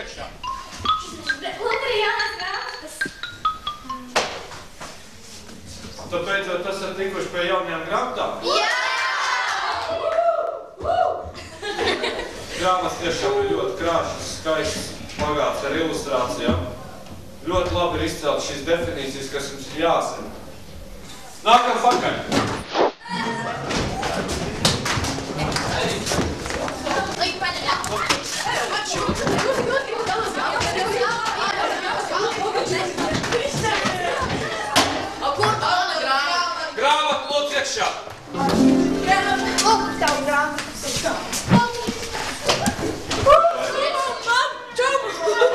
priekšā. Lūk, arī jaunās grāmatas. Tāpēc tas ir tikuši pie jaunajām grāmatām? Jā! Grāmatas tiešām ir ļoti krāšas, skaists, bagāts ar ilustrācijām. Ļoti labi ir izcelt šīs definīcijas, kas jums ir jāzina. Nākam pakaļ! Grāmatu lūdzu iekšā! Lūk, tavu grāmatas.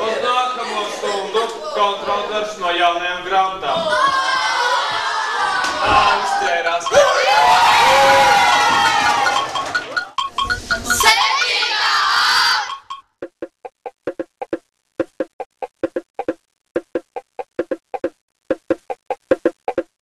Uz nākamo stundu kontroldarbs no jaunajām grāmatām. Izķērās.